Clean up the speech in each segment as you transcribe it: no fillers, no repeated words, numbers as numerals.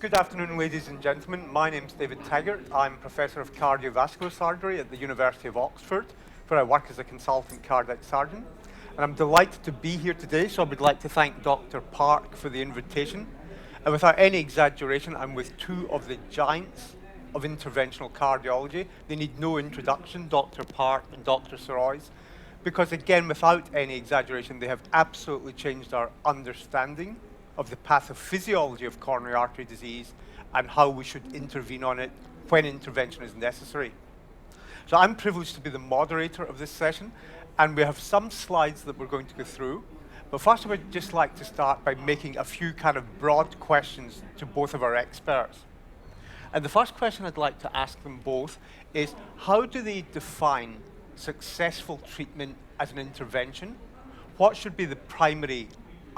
Good afternoon, ladies and gentlemen. My name is David Taggart. I'm Professor of Cardiovascular Surgery at the University of Oxford, where I work as a consultant cardiac surgeon. And I'm delighted to be here today, so I would like to thank Dr. Park for the invitation. And without any exaggeration, I'm with two of the giants of interventional cardiology. They need no introduction, Dr. Park and Dr. Serruys, because again, without any exaggeration, they have absolutely changed our understanding of the pathophysiology of coronary artery disease and how we should intervene on it when intervention is necessary. So I'm privileged to be the moderator of this session, and we have some slides that we're going to go through. But first, I would just like to start by making a few kind of broad questions to both of our experts. And the first question I'd like to ask them both is, how do they define successful treatment as an intervention? What should be the primary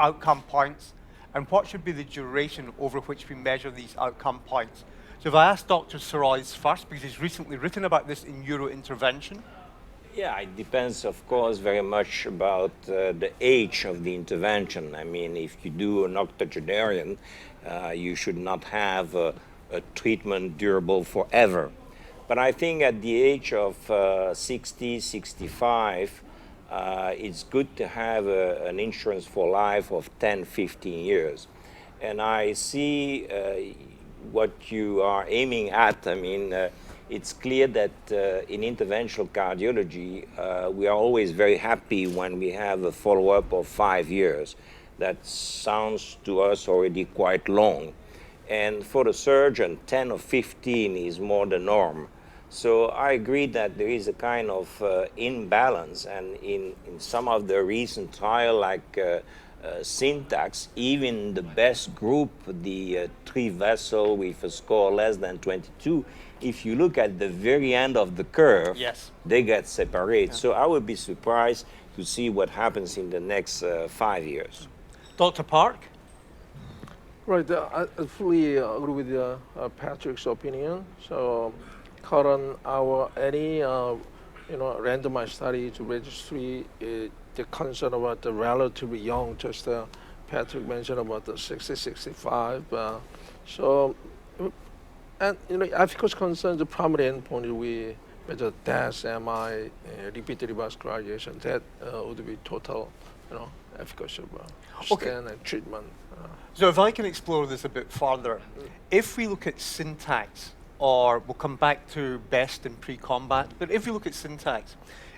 outcome points? And what should be the duration over which we measure these outcome points? So if I ask Dr. Serruys first, because he's recently written about this in Neurointervention. Yeah, it depends, of course, very much about the age of the intervention. I mean, if you do an octogenarian, you should not have a treatment durable forever. But I think at the age of 60, 65, it's good to have an insurance for life of 10, 15 years. And I see what you are aiming at. I mean, it's clear that in interventional cardiology, we are always very happy when we have a follow-up of 5 years. That sounds to us already quite long. And for the surgeon, 10 or 15 is more the norm. So I agree that there is a kind of imbalance, and in some of the recent trials, like Syntax, even the best group, the 3-vessel with a score less than 22, if you look at the very end of the curve, yes, they get separated. Yeah. So I would be surprised to see what happens in the next 5 years. Dr. Park? Right, I fully agree with Patrick's opinion. So, current any randomized study to registry, the concern about the relatively young, just Patrick mentioned about the 60, 65. So, and efficacy concerns, the primary endpoint we measure DAS, MI, repeated revascularization. That would be total, efficacy of stent and treatment. So if I can explore this a bit further, if we look at Syntax, or we'll come back to BEST and pre-combat, but if you look at Syntax,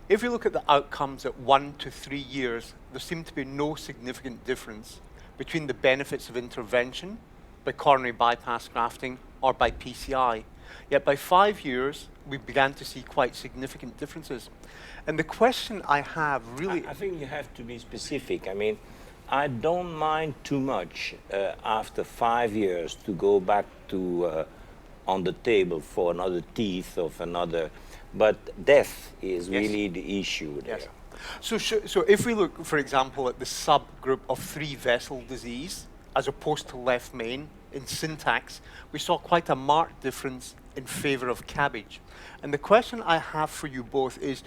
if you look at the outcomes at 1 to 3 years, there seemed to be no significant difference between the benefits of intervention by coronary bypass grafting or by PCI. Yet by 5 years, we began to see quite significant differences. And the question I have really... I think you have to be specific. I mean, I don't mind too much after 5 years to go back to on the table for another teeth of another, but death is really the issue there. Yes. So if we look, for example, at the subgroup of 3-vessel disease, as opposed to left main, in Syntax, we saw quite a marked difference in favor of CABG. And the question I have for you both is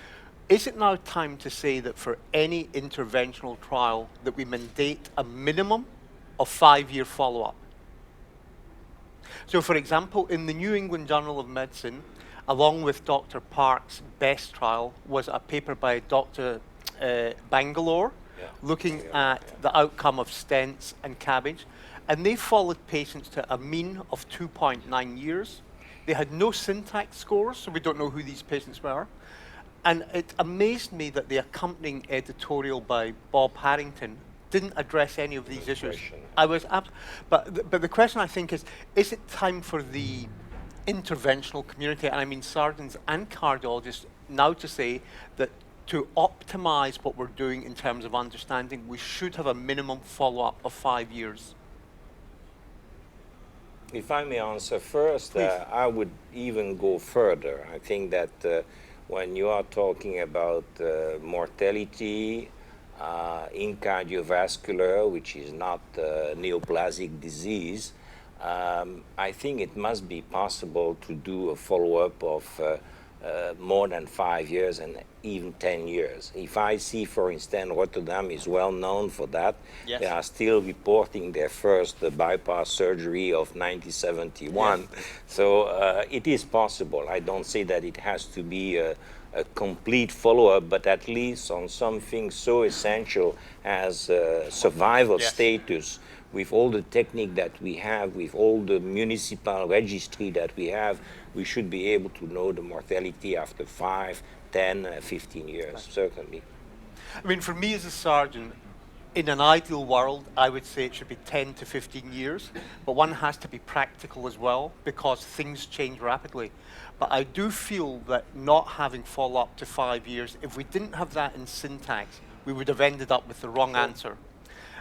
it now time to say that for any interventional trial that we mandate a minimum of 5-year follow-up? So for example, in the New England Journal of Medicine, along with Dr. Park's BEST trial, was a paper by Dr. Bangalore looking at the outcome of stents and CABG. And they followed patients to a mean of 2.9 years. They had no Syntax scores, so we don't know who these patients were. And it amazed me that the accompanying editorial by Bob Harrington didn't address any of these issues. I was but the question I think is it time for the interventional community, and I mean surgeons and cardiologists, now to say that to optimize what we're doing in terms of understanding, we should have a minimum follow-up of 5 years? If I may answer first, I would even go further. I think that when you are talking about mortality in cardiovascular, which is not neoplastic disease, I think it must be possible to do a follow-up of more than 5 years and even 10 years. If I see, for instance, Rotterdam is well known for that. Yes. They are still reporting their first bypass surgery of 1971. Yes. So it is possible. I don't say that it has to be a complete follow-up, but at least on something so essential as survival Yes. status, with all the technique that we have, with all the municipal registry that we have, we should be able to know the mortality after 5, 10, 15 years, certainly. I mean, for me as a surgeon, in an ideal world, I would say it should be 10 to 15 years, but one has to be practical as well because things change rapidly. But I do feel that not having follow-up to 5 years, if we didn't have that in syntax, we would have ended up with the wrong answer.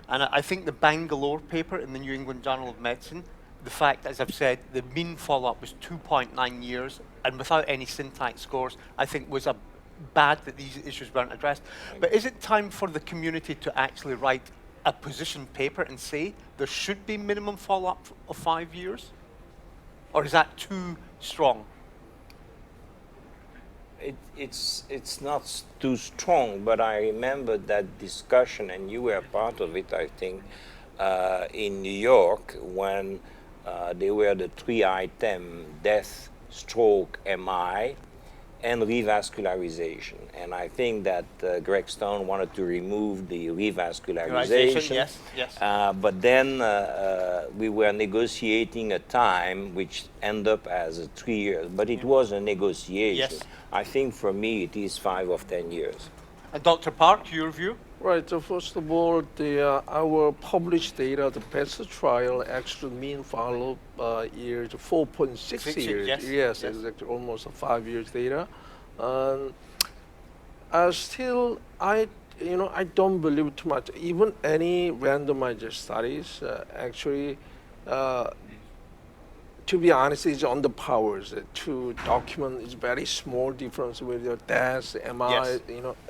And I think the Bangalore paper in the New England Journal of Medicine, the fact, as I've said, the mean follow-up was 2.9 years, and without any syntax scores, I think was bad that these issues weren't addressed. But is it time for the community to actually write a position paper and say there should be minimum follow-up of 5 years? Or is that too strong? It's not too strong, but I remember that discussion, and you were part of it, I think, in New York when there were the 3 items: death, stroke, MI, and revascularization. And I think that Greg Stone wanted to remove the revascularization. Yes, yes. But then we were negotiating a time which ended up as 3 years. But it was a negotiation. Yes. I think for me it is 5 or 10 years. And Dr. Park, your view? Right. So first of all, our published data, the best trial, actual mean follow years 4.6 years. Yes. Yes, exactly, almost 5 years data. Still, I don't believe too much. Even any randomized studies, actually, to be honest, is underpowered to document is very small difference with your deaths, MI. Yes.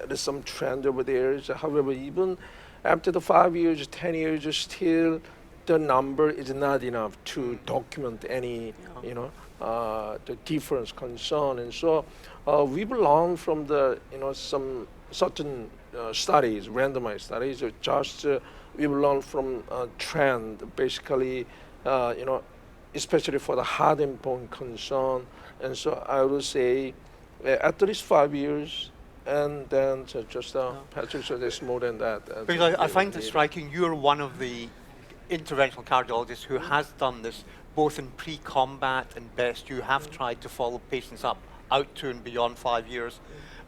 There's some trend over there. However, even after the 5 years, 10 years, still the number is not enough to document any, the difference concern. And so we've learned from the, some certain studies, randomized studies, we've learned from trend, basically, especially for the hard endpoint concern. And so I would say at least 5 years, and then just Patrick said there's more than that. Because I find it striking, you're one of the interventional cardiologists who has done this both in pre-combat and best. You have tried to follow patients up out to and beyond 5 years.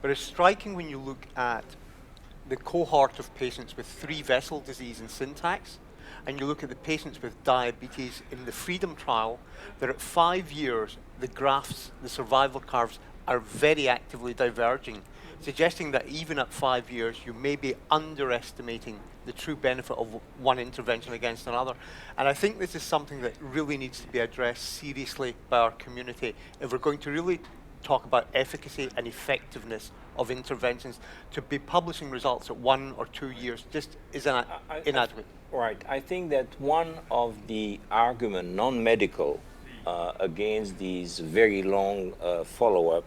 But it's striking when you look at the cohort of patients with 3 vessel disease and syntax, and you look at the patients with diabetes in the FREEDOM trial, that at 5 years, the graphs, the survival curves, are very actively diverging, suggesting that even at 5 years, you may be underestimating the true benefit of one intervention against another. And I think this is something that really needs to be addressed seriously by our community if we're going to really talk about efficacy and effectiveness of interventions. To be publishing results at 1 or 2 years just is inadequate. Right. I think that one of the arguments, non-medical, against these very long follow-up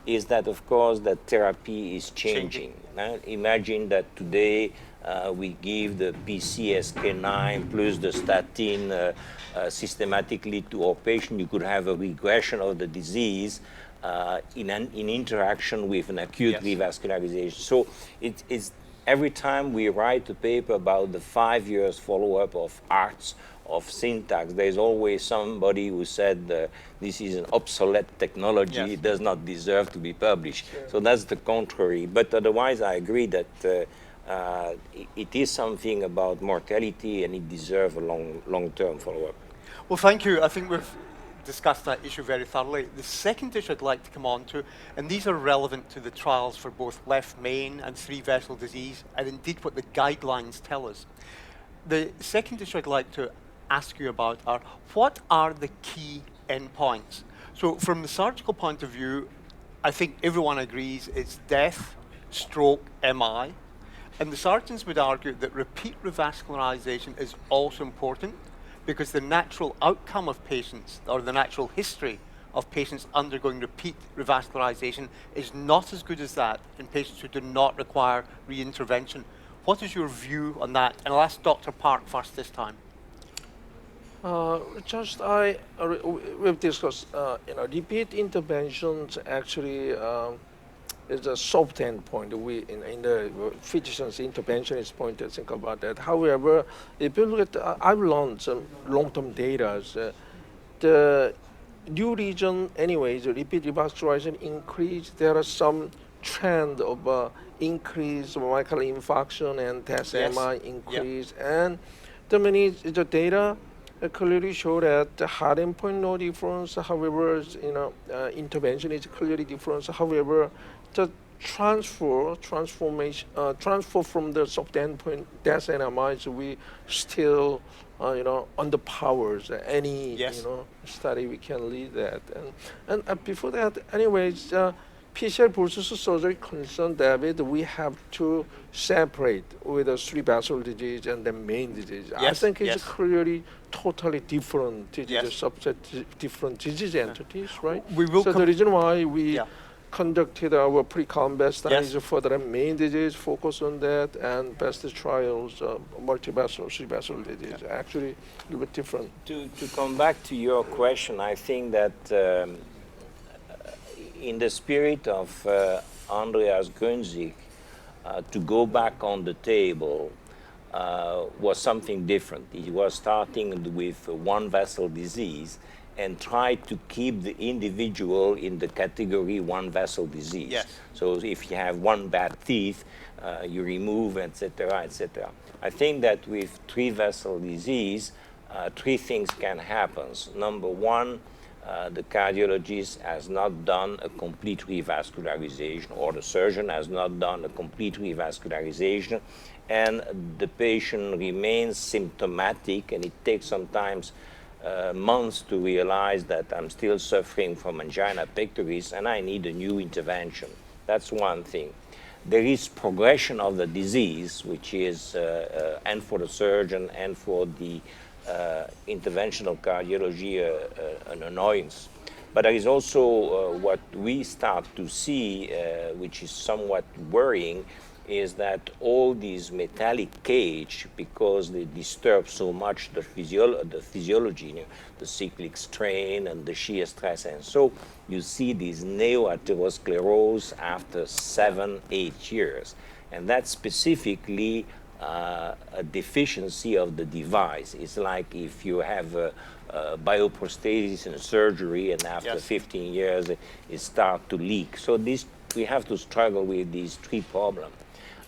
is that, of course, that therapy is changing. Imagine that today we give the PCSK9 plus the statin systematically to our patient. You could have a regression of the disease in interaction with an acute revascularization. So it's every time we write a paper about the 5 years follow-up of ARTS, of syntax, there's always somebody who said this is an obsolete technology, it does not deserve to be published. Sure. So that's the contrary. But otherwise, I agree that it is something about mortality and it deserves a long-term follow-up. Well, thank you. I think we've discussed that issue very thoroughly. The second issue I'd like to come on to, and these are relevant to the trials for both left main and 3 vessel disease, and indeed what the guidelines tell us. The second issue I'd like to ask you about are, what are the key endpoints? So from the surgical point of view, I think everyone agrees it's death, stroke, MI, and the surgeons would argue that repeat revascularization is also important because the natural outcome of patients, or the natural history of patients undergoing repeat revascularization is not as good as that in patients who do not require re-intervention. What is your view on that? And I'll ask Dr. Park first this time. We've discussed, repeat interventions actually is a soft endpoint. In the physician's interventionist point to think about that. However, if you look at, I've learned some long-term data. The new region, anyways, the repeat revascularization increase. There are some trend of increase of myocardial infarction and TSMI increase, and the data clearly show that the hard endpoint no difference. However, intervention is clearly different. However, the transfer from the soft endpoint TSMI, we still underpowers any study we can lead that. And before that, anyways, PCI versus surgery concern, David, we have to separate with the cerebral disease and the main disease. I think it's clearly totally different disease, subset different disease entities, right? So the reason why we conducted our pre-combat studies for the main disease, focus on that, and best trials, multivascular, cerebral disease, actually a little bit different. To come back to your question, I think that in the spirit of Andreas Grünzig, to go back on the table was something different. He was starting with one vessel disease and try to keep the individual in the category one vessel disease. Yes. So if you have one bad teeth, you remove, etc., etc. I think that with three vessel disease, three things can happen. Number one, the cardiologist has not done a complete revascularization, or the surgeon has not done a complete revascularization, and the patient remains symptomatic, and it takes sometimes months to realize that I'm still suffering from angina pectoris and I need a new intervention. That's one thing. There is progression of the disease, which is, and for the surgeon and for the interventional cardiology, an annoyance. But there is also what we start to see, which is somewhat worrying, is that all these metallic cage, because they disturb so much the physiology, the cyclic strain and the shear stress, and so you see these neo-atherosclerosis after 7-8 years, and that's specifically a deficiency of the device. It's like if you have a bioprosthesis and surgery, and after 15 years it starts to leak. So we have to struggle with these three problems.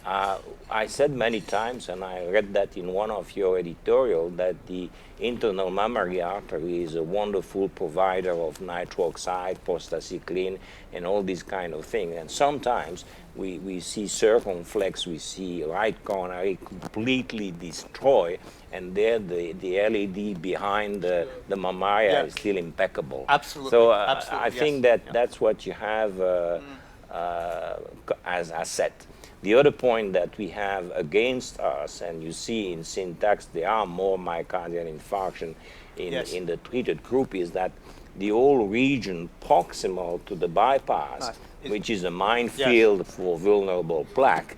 I said many times, and I read that in one of your editorial, that the internal mammary artery is a wonderful provider of nitric oxide, prostacyclin, and all these kind of things. And sometimes we see circumflex, we see right coronary completely destroyed, and there the LED behind the mammaria is still impeccable. Absolutely. So Absolutely, I think that's what you have as asset. The other point that we have against us, and you see in syntax there are more myocardial infarction in the treated group, is that the whole region proximal to the bypass, which is a minefield for vulnerable plaque,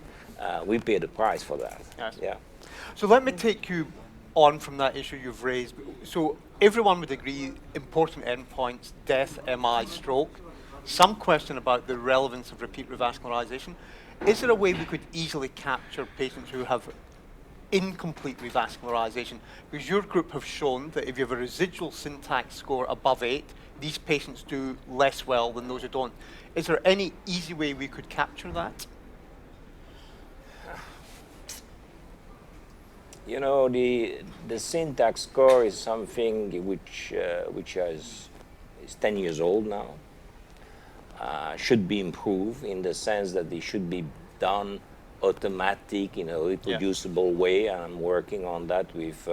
we pay the price for that. Yeah. So let me take you on from that issue you've raised. So everyone would agree, important endpoints, death, MI, stroke. Some question about the relevance of repeat revascularization. Is there a way we could easily capture patients who have incomplete revascularization? Because your group have shown that if you have a residual syntax score above 8, these patients do less well than those who don't. Is there any easy way we could capture that? You know, the syntax score is something which is 10 years old now. Should be improved in the sense that they should be done automatic in a reproducible way, and I'm working on that with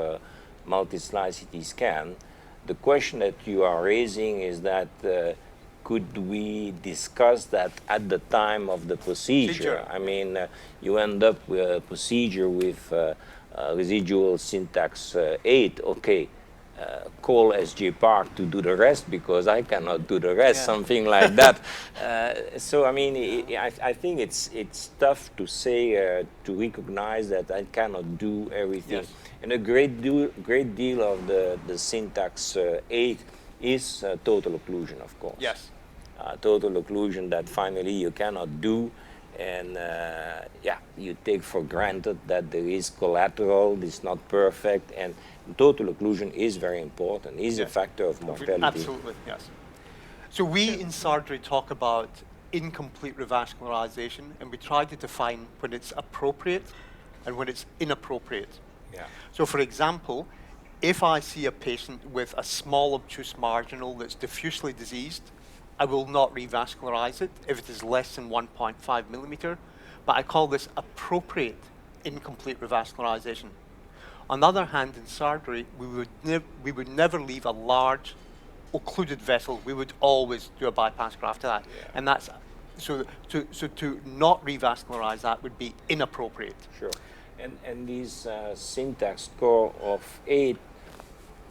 multi-slice CT scan. The question that you are raising is that could we discuss that at the time of the procedure? I mean, you end up with a procedure with residual syntax 8, okay. call SG Park to do the rest because I cannot do the rest, something like that. So I mean, I think it's tough to say, to recognize that I cannot do everything. Yes. And a great deal of the syntax 8 is total occlusion, of course. Yes. Total occlusion that finally you cannot do, and yeah, you take for granted that there is collateral, it's not perfect, and total occlusion is very important, is a factor of mortality. Absolutely, yes. So we in surgery talk about incomplete revascularization, and we try to define when it's appropriate and when it's inappropriate. Yeah. So for example, if I see a patient with a small obtuse marginal that's diffusely diseased, I will not revascularize it if it is less than 1.5 millimeter, but I call this appropriate incomplete revascularization. On the other hand, in surgery, we would never leave a large occluded vessel. We would always do a bypass graft to that. Yeah. And that's, so to not revascularize that would be inappropriate. Sure. And these syntax score of 8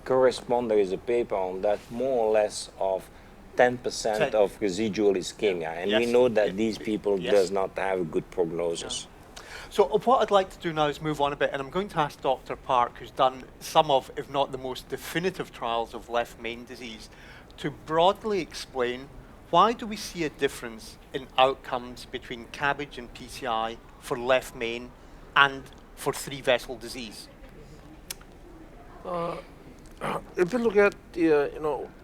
correspond, there is a paper on that, more or less of 10% of residual ischemia. And we know that these people does not have a good prognosis. So what I'd like to do now is move on a bit, and I'm going to ask Dr. Park, who's done some of, if not the most definitive trials of left main disease, to broadly explain why do we see a difference in outcomes between CABG and PCI for left main and for 3-vessel disease? If you look at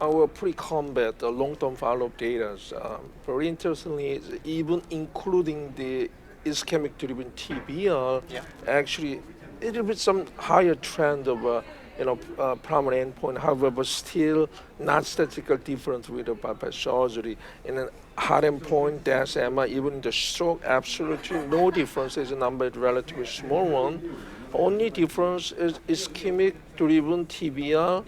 our pre-combat long-term follow-up data, very interestingly, even including the ischemic-driven TBR, actually it will be some higher trend of primary endpoint. However, still not statistical difference with the bypass surgery. In an hard endpoint, death, MI, even the stroke, absolutely no difference. Is a number relatively small one. Only difference is ischemic-driven TBR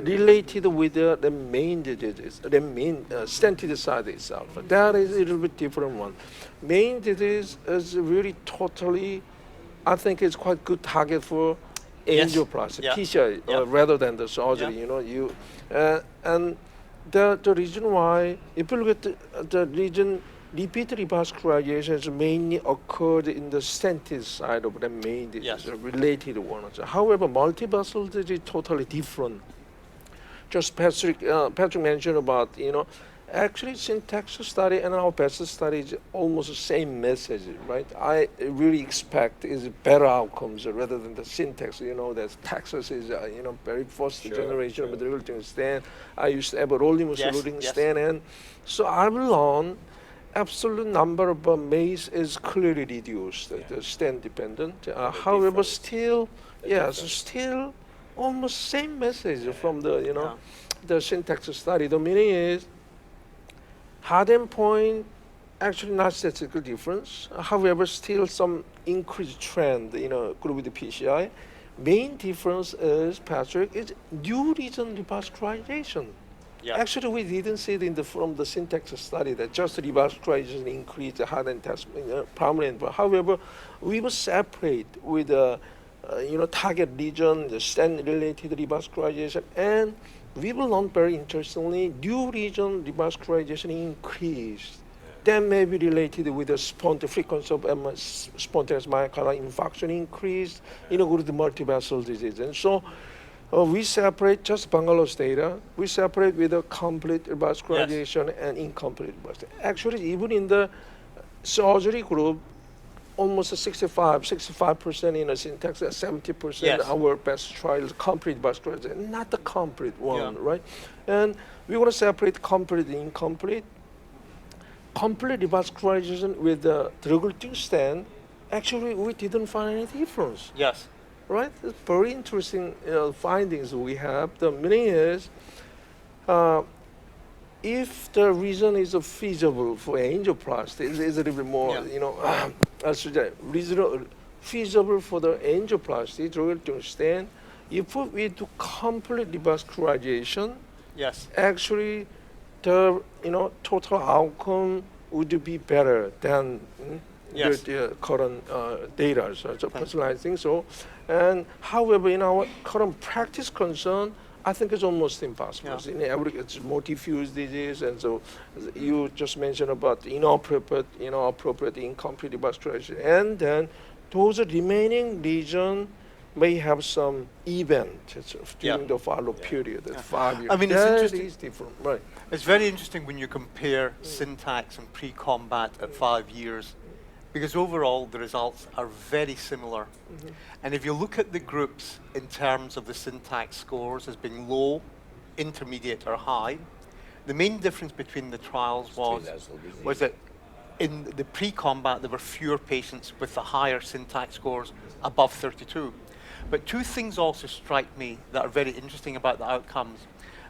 related with the main disease, the main stented side itself. That is a little bit different one. Main disease is really totally, I think it's quite good target for angioplasty, PCI, rather than the surgery. And the reason why, if you look at the region, repeat revascularization mainly occurred in the stented side of the main disease, related one. However, multivessel disease is totally different. Just Patrick mentioned about, actually syntax study and our best study is almost the same message, right? I really expect is better outcomes rather than the syntax. That Texas is, very first generation of the stand. I used to have a rolling stand, and so I learned absolute number of MACE is clearly reduced, the stand dependent. However, still, still almost same message from the, the syntax study. The meaning is hard endpoint, actually not statistical difference. However, still some increased trend, group with the PCI. Main difference is, Patrick, is new region revascularization. Actually, we didn't see it from the syntax study that just revascularization increased the hard and test primary endpoint. However, we will separate with target region, the stand-related revascularization, and we will learn very interestingly, new region revascularization increased. That may be related with the frequency of spontaneous myocardial infarction increased, with the multivessel disease. And so we separate just Bangalore's data. We separate with a complete revascularization and incomplete revascularization. Actually, even in the surgery group, almost 65% in a syntax, 70% our best trial is complete revascularization, not the complete one, right? And we want to separate complete and incomplete. Complete revascularization with the drug-eluting stent, actually we didn't find any difference. Right? It's very interesting findings we have. The meaning is, if the reason is feasible for angioplasty, it's a little bit more, feasible for the angioplasty, drug-eluting stent. If we do complete revascularization, actually the total outcome would be better than the current data. So personalizing. And however, in our current practice concern, I think it's almost impossible. Yeah. It's more diffuse disease, and so you just mentioned about inappropriate, incomplete revascularization, and then those remaining region may have some event during Yeah. the follow-up period, 5 years. I mean, it's that interesting. is different, right? It's very interesting when you compare syntax and pre-combat at 5 years, because overall the results are very similar. And if you look at the groups in terms of the syntax scores as being low, intermediate, or high, the main difference between the trials was that in the pre-combat there were fewer patients with the higher syntax scores above 32. But two things also strike me that are very interesting about the outcomes.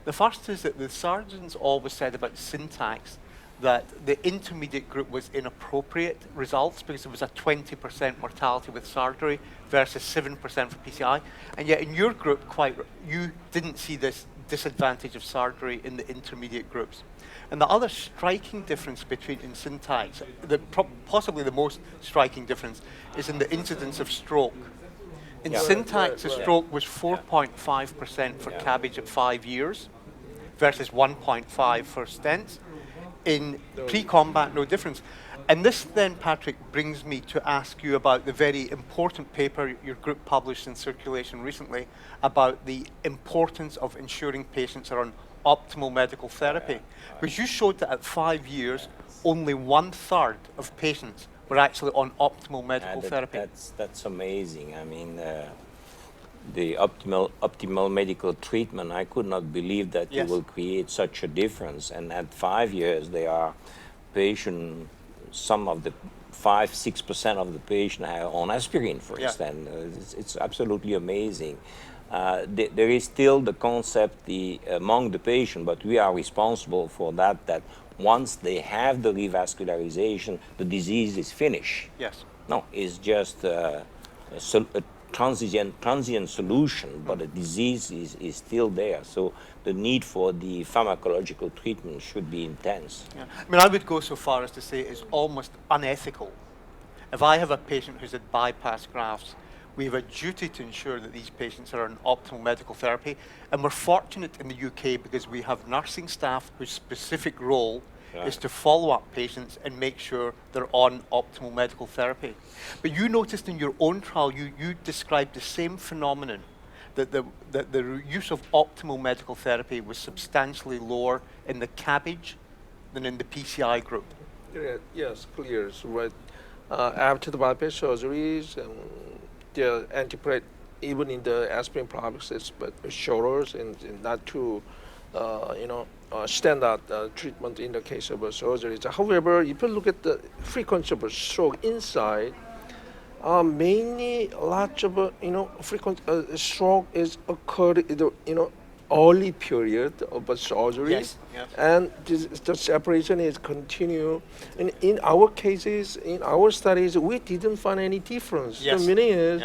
The first is that the surgeons always said about syntax that the intermediate group was inappropriate results because there was a 20% mortality with surgery versus 7% for PCI. And yet in your group, you didn't see this disadvantage of surgery in the intermediate groups. And the other striking difference in syntax, possibly the most striking difference, is in the incidence of stroke. In syntax, the stroke was 4.5% for CABG at 5 years versus 1.5 for stents. In pre-combat, no difference. And this then, Patrick, brings me to ask you about the very important paper your group published in Circulation recently about the importance of ensuring patients are on optimal medical therapy. Because you showed that at 5 years, only 1/3 of patients were actually on optimal medical therapy. That's amazing. I mean, the optimal medical treatment, I could not believe that you will create such a difference. And at 5 years, there are patients, some of the 5-6% of the patients are on aspirin, for instance. It's absolutely amazing. There is still the concept among the patient, but we are responsible for that once they have the revascularization, the disease is finished. Yes. No, it's just a transient solution, but the disease is still there. So the need for the pharmacological treatment should be intense. Yeah. I mean, I would go so far as to say it's almost unethical. If I have a patient who's had bypass grafts, we have a duty to ensure that these patients are on optimal medical therapy. And we're fortunate in the UK because we have nursing staff whose specific role is to follow up patients and make sure they're on optimal medical therapy. But you noticed in your own trial, you described the same phenomenon, that the use of optimal medical therapy was substantially lower in the CABG than in the PCI group. Yes, clear. So right, after the bypass surgeries and the antiplatelet, even in the aspirin prophylaxis, but shorter and not too, standard treatment in the case of surgery. However, if you look at the frequency of a stroke inside, mainly lots of frequent stroke is occurred in the early period of a surgery, and the separation is continue. And in our cases, in our studies, we didn't find any difference. The meaning is,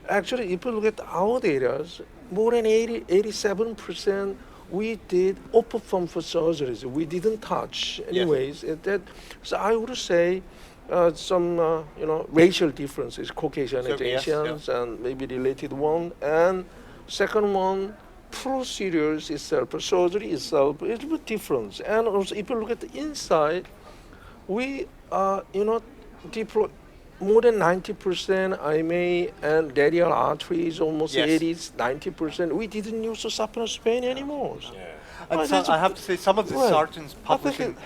actually, if you look at our data, more than 87% we did open for surgeries. We didn't touch, anyways. So I would say some racial differences, Caucasianizations, and maybe related one. And second one, procedures itself, surgery itself, is a bit different. And also, if you look at the inside, we deploy more than 90% IMA and radial arteries, almost 80-90%. We didn't use the saphenous vein anymore. And I have to say, some of the surgeons publishing,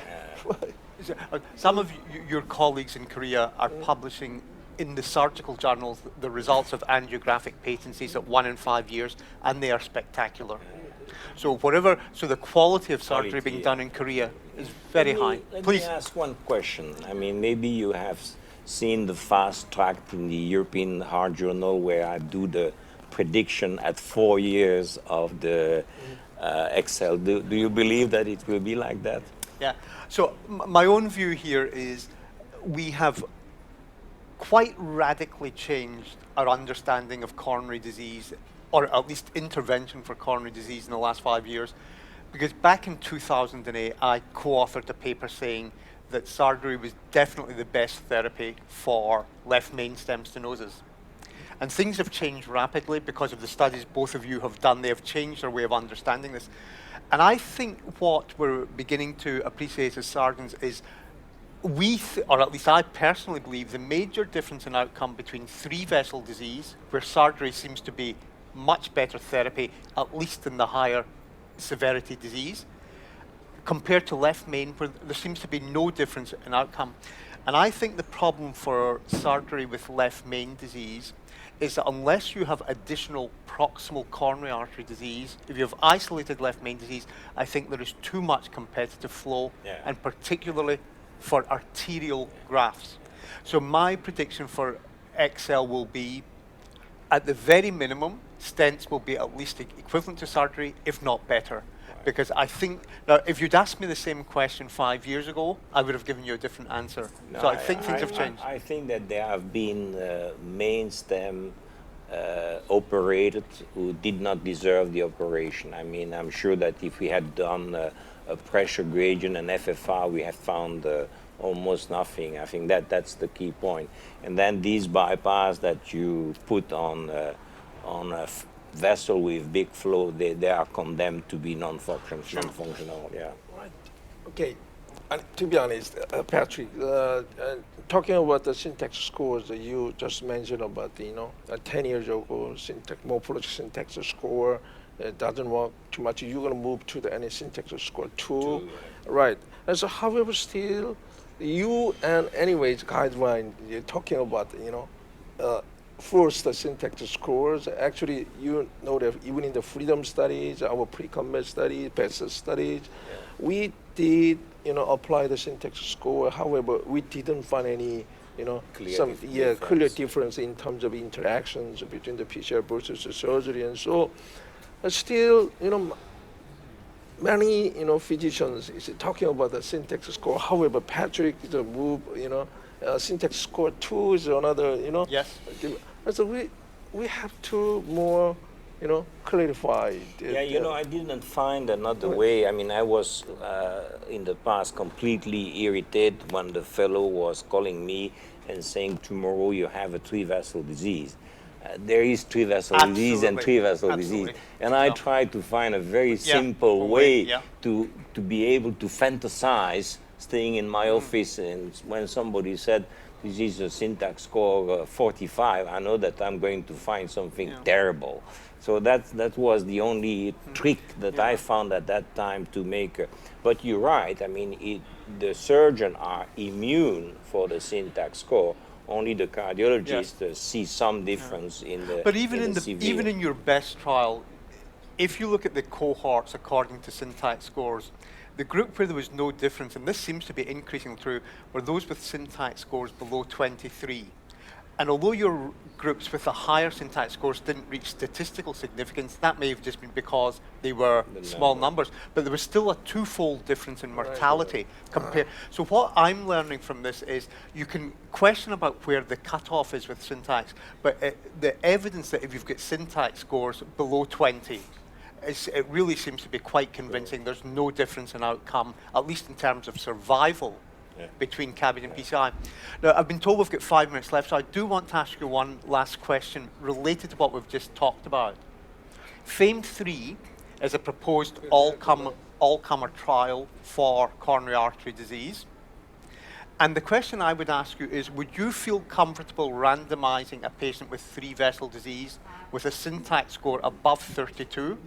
some of your colleagues in Korea are publishing in the surgical journals the results of angiographic patencies at 1 and 5 years, and they are spectacular. So the quality of surgery being done in Korea is very high. Let me ask one question. I mean, maybe you have seen the fast track in the European Heart Journal where I do the prediction at 4 years of the XL. Do you believe that it will be like that? Yeah. So my own view here is we have quite radically changed our understanding of coronary disease, or at least intervention for coronary disease in the last 5 years. Because back in 2008, I co-authored a paper saying that surgery was definitely the best therapy for left main stem stenosis. And things have changed rapidly because of the studies both of you have done. They have changed our way of understanding this. And I think what we're beginning to appreciate as surgeons is or at least I personally believe, the major difference in outcome between three-vessel disease, where surgery seems to be much better therapy, at least in the higher severity disease, compared to left main, where there seems to be no difference in outcome. And I think the problem for surgery with left main disease is that unless you have additional proximal coronary artery disease, if you have isolated left main disease, I think there is too much competitive flow, and particularly for arterial grafts. So my prediction for XL will be, at the very minimum, stents will be at least equivalent to surgery, if not better. Because I think, now if you'd asked me the same question 5 years ago, I would have given you a different answer. No, so I think things have changed. I think that there have been main stem operated who did not deserve the operation. I mean, I'm sure that if we had done a pressure gradient and FFR, we have found almost nothing. I think that's the key point. And then these bypass that you put on a vessel with big flow, they are condemned to be non-functional. Yeah. Right. Okay. And to be honest, Patrick, talking about the syntax scores that you just mentioned about, 10 years ago, morphologic syntax score doesn't work too much. You're going to move to the any syntax score 2. Right. And so, however, still, you and anyways guideline, you're talking about, first the syntax scores. Actually, you know that even in the freedom studies, our pre-combat studies, PESA studies, we did, apply the syntax score. However, we didn't find any, clear difference in terms of interactions between the PCI versus the surgery. And so, still, many, physicians is talking about the syntax score. However, Patrick, the move, syntax score 2 is another, Yes. So we have to more, clarify. I didn't find another way. I mean, I was in the past completely irritated when the fellow was calling me and saying, tomorrow you have a three-vessel disease. There is three-vessel disease and three-vessel disease. And I tried to find a very simple way to be able to fantasize staying in my office, and when somebody said, this is a syntax score 45, I know that I'm going to find something terrible. So that was the only trick that I found at that time to make. But you're right, I mean, the surgeons are immune for the syntax score. Only the cardiologist see some difference in the. But even even in your best trial, if you look at the cohorts according to syntax scores, the group where there was no difference, and this seems to be increasing through, were those with syntax scores below 23. And although your groups with the higher syntax scores didn't reach statistical significance, that may have just been because they were small numbers, but there was still a twofold difference in mortality compared. So what I'm learning from this is you can question about where the cutoff is with syntax, but the evidence that if you've got syntax scores below 20, it really seems to be quite convincing. There's no difference in outcome, at least in terms of survival, between CABG and PCI. Now, I've been told we've got 5 minutes left, so I do want to ask you one last question related to what we've just talked about. FAME3 is a proposed all-comer trial for coronary artery disease. And the question I would ask you is, would you feel comfortable randomizing a patient with three-vessel disease with a syntax score above 32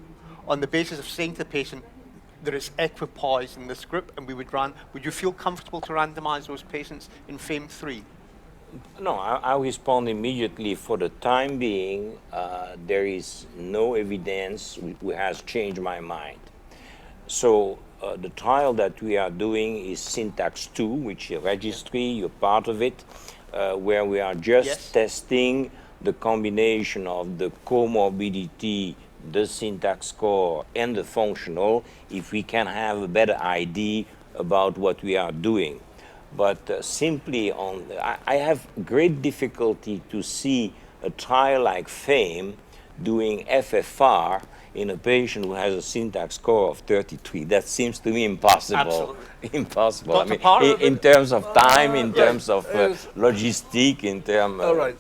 on the basis of saying to the patient, there is equipoise in this group, and would you feel comfortable to randomize those patients in FAME3? No, I'll respond immediately. For the time being, there is no evidence which has changed my mind. So the trial that we are doing is syntax 2, which is a registry, you're part of it, where we are just testing the combination of the comorbidity, the syntax score, and the functional, if we can have a better idea about what we are doing. But simply I have great difficulty to see a trial like FAME doing FFR in a patient who has a syntax score of 33. That seems to me impossible. Absolutely. Impossible. I mean, in terms of time, in terms of logistic, in terms. All right.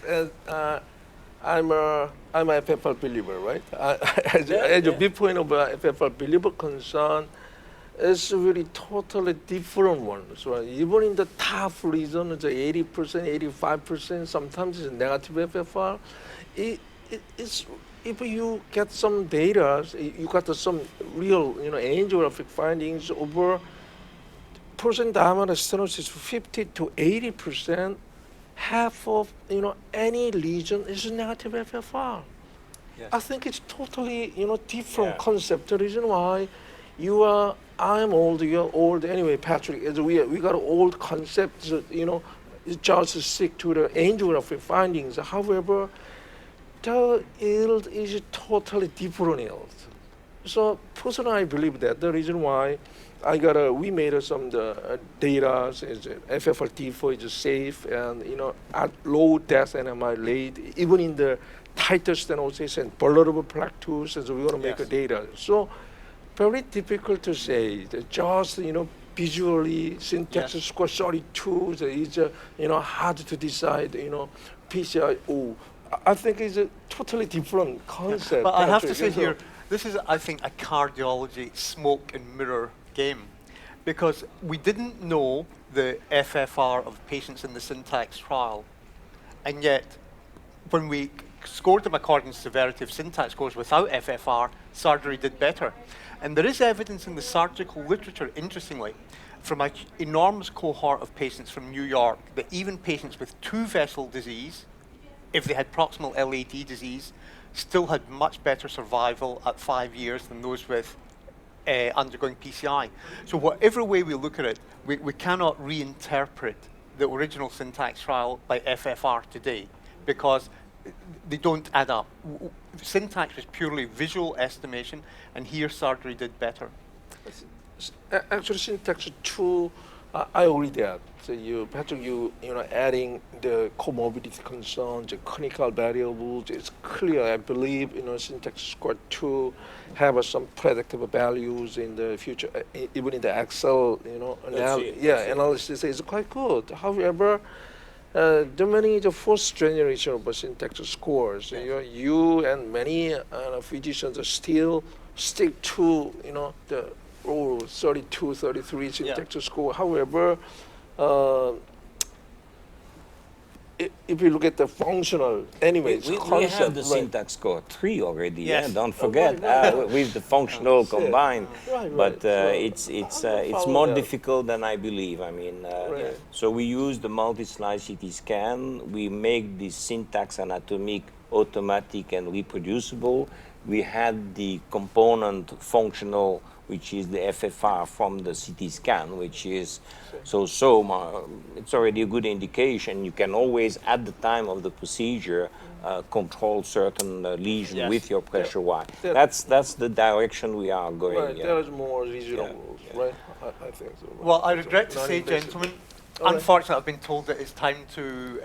I'm a FFR believer, right? As a big point of FFR believer concern, it's really totally different ones, right? Even in the top region, it's 80%, 85%, sometimes it's negative FFR. It's if you get some data, you got some real, angiographic findings over percent diameter stenosis 50 to 80%, half of any lesion is negative FFR. Yes. I think it's totally different Yeah. concept. The reason why I'm old, you're old anyway, Patrick. We got old concepts. Just stick to the angiographic findings. However, the yield is totally different yield. So personally, I believe that the reason why we made some data is FFR-T4 is safe and at low death NMI rate, even in the tighter stenosis and vulnerable plaque too. So we want to make a data. So very difficult to say. Just visually syntax score 32 is hard to decide. PCI. I think it's a totally different concept. But I have to say here, this is, I think, a cardiology smoke and mirror game, because we didn't know the FFR of patients in the syntax trial, and yet when we scored them according to severity of syntax scores without FFR, surgery did better. And there is evidence in the surgical literature, interestingly, from an enormous cohort of patients from New York, that even patients with two-vessel disease, if they had proximal LAD disease, still had much better survival at 5 years than those with undergoing PCI. So whatever way we look at it, we cannot reinterpret the original syntax trial by FFR today, because they don't add up. Syntax was purely visual estimation, and here surgery did better. Actually, syntax 2, I agree that. So Patrick, adding the comorbidity concerns, the clinical variables, it's clear. I believe, syntax score 2 have some predictive values in the future, even in the Excel, analysis is quite good. However, the first generation of syntax scores, you and many physicians still stick to, the 32, 33 syntax score. However, if you look at the functional, anyways, we concept, have the syntax score 3 already. Yeah, don't forget with the functional combined. But it's more difficult than I believe. I mean, so we use the multi-slice CT scan. We make the syntax anatomic automatic and reproducible. We had the component functional, which is the FFR from the CT scan, which is it's already a good indication. You can always, at the time of the procedure, control certain lesion with your pressure wire. That's the direction we are going. Right, there is more reasonable, right? I think so. Well, I regret to say, gentlemen, unfortunately, I've been told that it's time to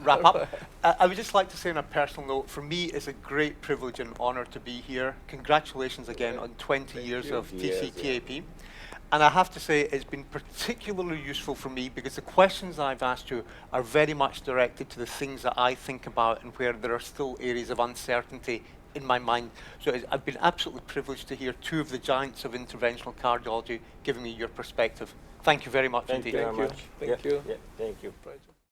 wrap up. I would just like to say on a personal note, for me, it's a great privilege and honor to be here. Congratulations again on 20 years of TCTAP. And I have to say, it's been particularly useful for me because the questions I've asked you are very much directed to the things that I think about and where there are still areas of uncertainty in my mind. So I've been absolutely privileged to hear two of the giants of interventional cardiology giving me your perspective. Thank you very much indeed. Thank you very much. Thank you. Thank you.